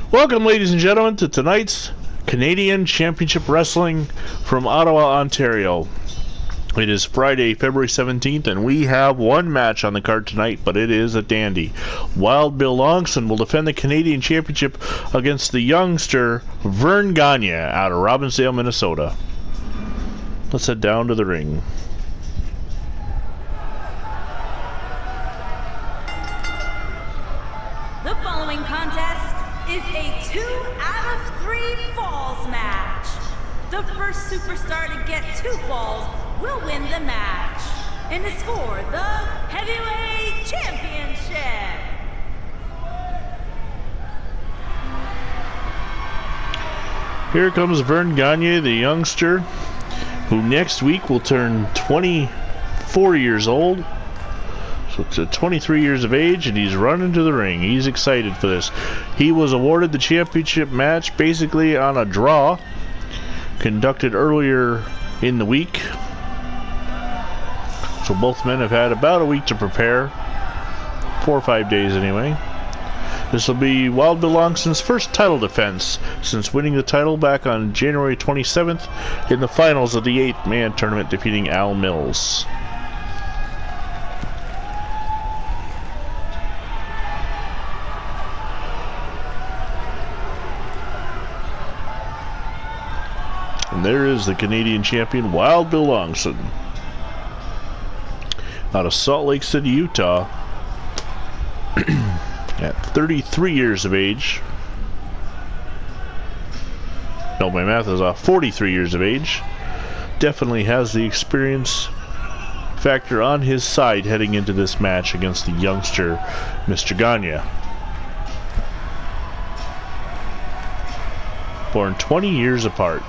Welcome, ladies and gentlemen, to tonight's Canadian Championship Wrestling from Ottawa, Ontario. It is Friday, February 17th, and we have one match on the card tonight, but it is a dandy. Wild Bill Longson will defend the Canadian Championship against the youngster Vern Gagne out of Robbinsdale, Minnesota. Let's head down to the ring. The following contest is a 2 out of 3 falls match. The first superstar to get 2 falls will win the match, and is for the Heavyweight Championship. Here comes Vern Gagne, the youngster, who next week will turn 24 years old. So it's 23 years of age, and he's running to the ring. He's excited for this. He was awarded the championship match basically on a draw conducted earlier in the week. So both men have had about a week to prepare. 4 or 5 days anyway. This will be Wild Bill Longson's first title defense since winning the title back on January 27th in the finals of the 8-man tournament, defeating Al Mills. And there is the Canadian champion, Wild Bill Longson, out of Salt Lake City, Utah, at 33 years of age. No, my math is off. 43 years of age. Definitely has the experience factor on his side heading into this match against the youngster, Mr. Gagne. Born 20 years apart.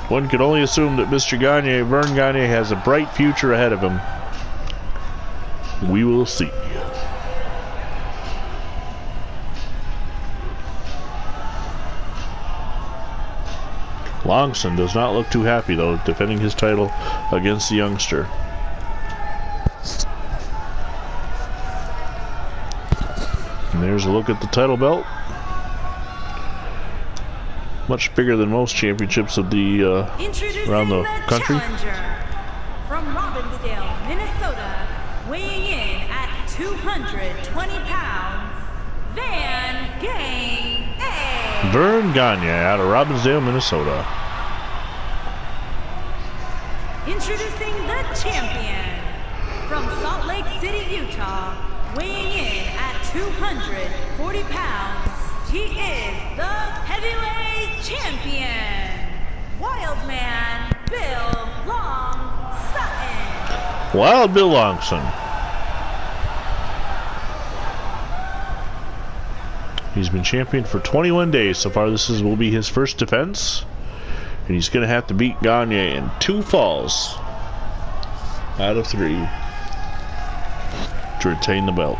One could only assume that Mr. Gagne, Vern Gagne, has a bright future ahead of him. We will see. Longson does not look too happy, though, defending his title against the youngster. And there's a look at the title belt. Much bigger than most championships of the around the country. From Robbinsdale, Minnesota, weighing in at 220 pounds, Vern Gagne out of Robbinsdale, Minnesota. Introducing the champion from Salt Lake City, Utah, weighing in at 240 pounds. He is the Heavyweight Champion, Wildman Bill Longson. Wild Bill Longson. He's been champion for 21 days so far. This will be his first defense, and he's going to have to beat Gagne in 2 falls out of 3 to retain the belt.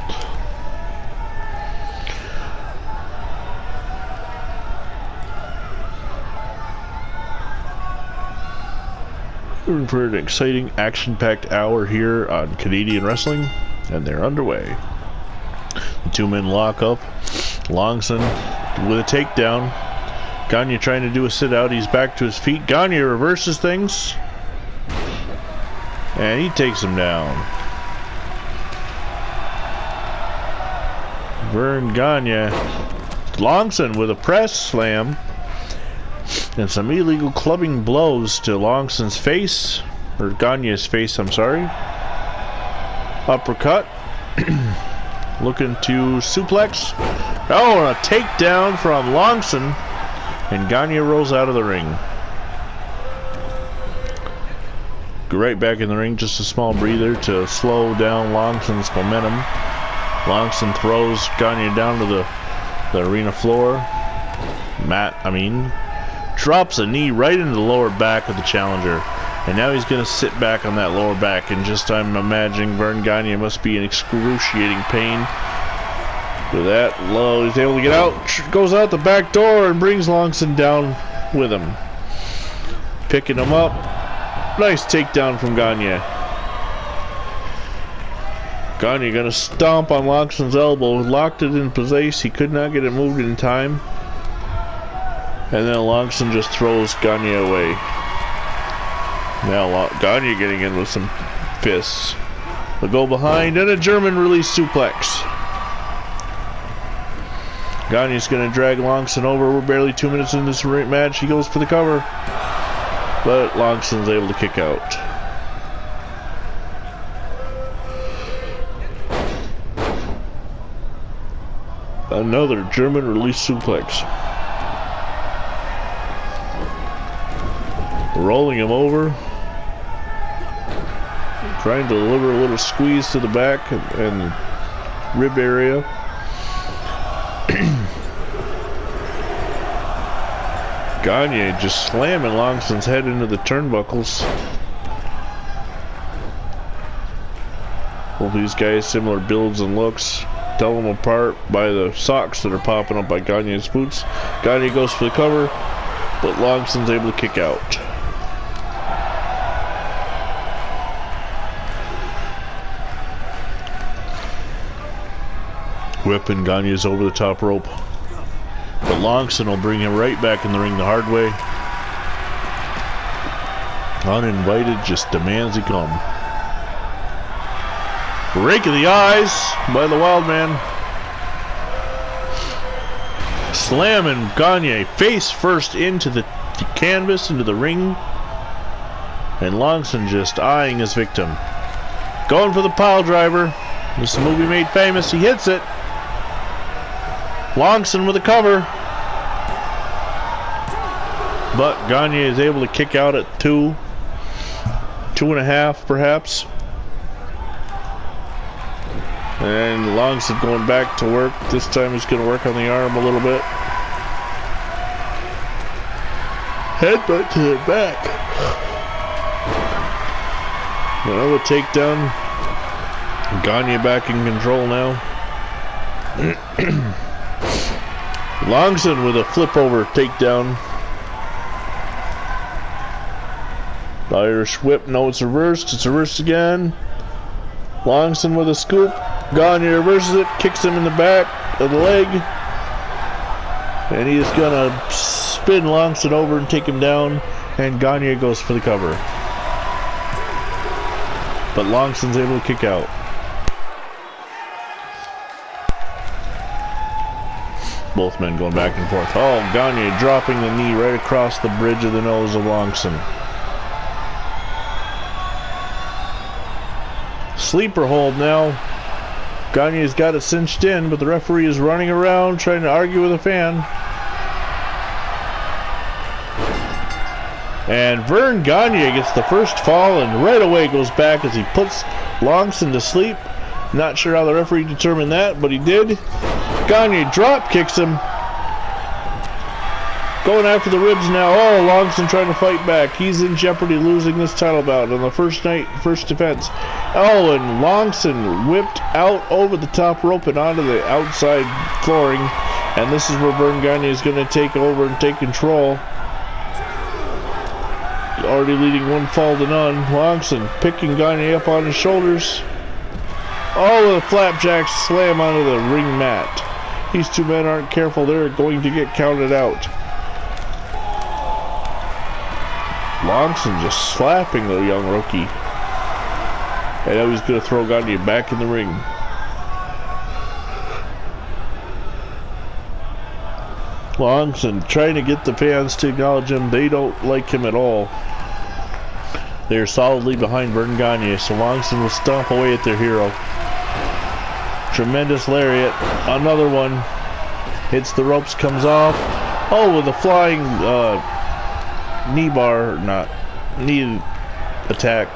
We're in for an exciting, action-packed hour here on Canadian Wrestling, and they're underway. The 2 men lock up. Longson with a takedown. Gagne trying to do a sit-out. He's back to his feet. Gagne reverses things, and he takes him down. Vern Gagne. Longson with a press slam. And some illegal clubbing blows to Longson's face, or Gagne's face, I'm sorry. Uppercut. Looking to suplex. Oh, and a takedown from Longson. And Gagne rolls out of the ring. Go right back in the ring, just a small breather to slow down Longson's momentum. Longson throws Gagne down to the arena floor. Drops a knee right into the lower back of the challenger, and now he's going to sit back on that lower back, and just I'm imagining Vern Gagne must be in excruciating pain with that low. He's able to get out, goes out the back door, and brings Longson down with him, picking him up, Nice takedown from Gagne. Gagne gonna stomp on Longson's elbow. Locked it in place. He could not get it moved in time. And then Longson just throws Gagne away. Now Gagne getting in with some fists. They'll go behind and a German release suplex. Gagne's gonna drag Longson over. We're barely 2 minutes into this match. He goes for the cover, but Longson's able to kick out. Another German release suplex. Rolling him over. Trying to deliver a little squeeze to the back and rib area. Gagne just slamming Longson's head into the turnbuckles. Well, these guys, similar builds and looks. Tell them apart by the socks that are popping up by Gagne's boots. Gagne goes for the cover, but Longson's able to kick out. Whipping Gagne's over the top rope. But Longson will bring him right back in the ring the hard way. Uninvited, just demands he come. Rake of the eyes by the Wild Man. Slamming Gagne face first into the canvas, into the ring. And Longson just eyeing his victim. Going for the pile driver. This is a movie made famous. He hits it. Longson with a cover. But Gagne is able to kick out at 2, 2.5 perhaps. And Longson going back to work. This time he's going to work on the arm a little bit. Headbutt to the back. Another takedown. Gagne back in control now. Longson with a flip over takedown. The Irish whip. No, it's reversed. It's reversed again. Longson with a scoop. Gagne reverses it. Kicks him in the back of the leg. And he is going to spin Longson over and take him down. And Gagne goes for the cover. But Longson's able to kick out. Both men going back and forth. Oh, Gagne dropping the knee right across the bridge of the nose of Longson. Sleeper hold now. Gagne's got it cinched in, but the referee is running around trying to argue with a fan. And Vern Gagne gets the first fall and right away goes back as he puts Longson to sleep. Not sure how the referee determined that, but he did. Gagne drop kicks him. Going after the ribs now. Oh, Longson trying to fight back. He's in jeopardy losing this title bout on the first night, first defense. Oh, and Longson whipped out over the top rope and onto the outside flooring. And this is where Vern Gagne is going to take over and take control. Already leading one fall to none. Longson picking Gagne up on his shoulders. Oh, the flapjack slam onto the ring mat. These two men aren't careful. They're going to get counted out. Longson just slapping the young rookie. And now he's going to throw Gagne back in the ring. Longson trying to get the fans to acknowledge him. They don't like him at all. They're solidly behind Vern Gagne, so Longson will stomp away at their hero. Tremendous lariat. Another one. Hits the ropes, comes off. Oh, with a flying knee bar, not knee attack.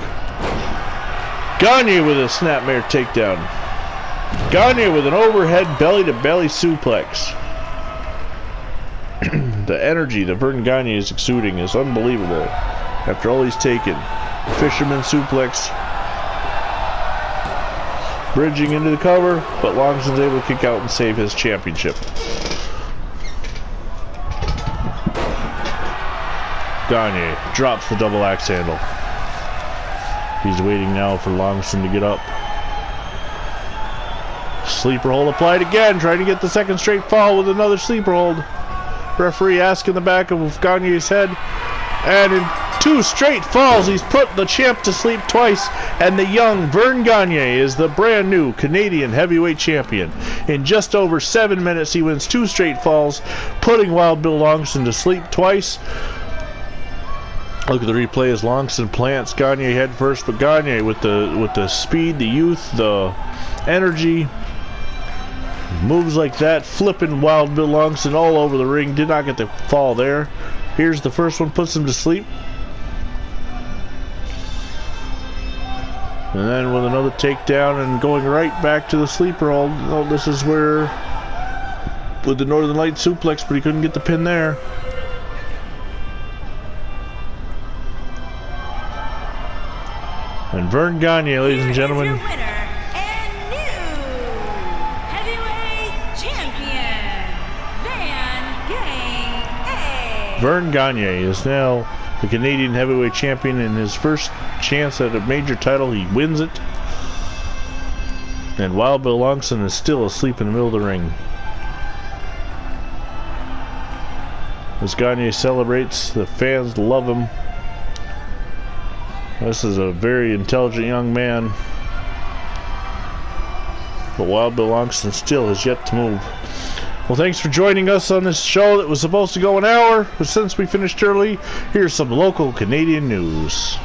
Gagne with a snapmare takedown. Gagne with an overhead belly-to-belly suplex. The energy that Vern Gagne is exuding is unbelievable. After all he's taken. Fisherman suplex. Bridging into the cover, but Longson's able to kick out and save his championship. Gagne drops the double axe handle. He's waiting now for Longston to get up. Sleeper hold applied again, trying to get the second straight fall with another sleeper hold. Referee asking the back of Gagne's head. And in 2 straight falls, he's put the champ to sleep twice. And the young Vern Gagne is the brand new Canadian heavyweight champion. In just over 7 minutes, he wins 2 straight falls, putting Wild Bill Longston to sleep twice. Look at the replay as Longston plants Gagne head first, but Gagne with the speed, the youth, the energy, moves like that, flipping Wild Bill Longston all over the ring. Did not get the fall there. Here's the first one, puts him to sleep. And then with another takedown and going right back to the sleeper hold. Oh, this is where, with the Northern Light suplex, but he couldn't get the pin there. And Vern Gagne, ladies and gentlemen. Here is your winner and new heavyweight champion, Vern Gagne is now the Canadian heavyweight champion. In his first chance at a major title, he wins it. And Wild Bill Longston is still asleep in the middle of the ring. As Gagne celebrates, the fans love him. This is a very intelligent young man. But Wild Bill Longston still has yet to move. Well, thanks for joining us on this show that was supposed to go an hour, but since we finished early, here's some local Canadian news.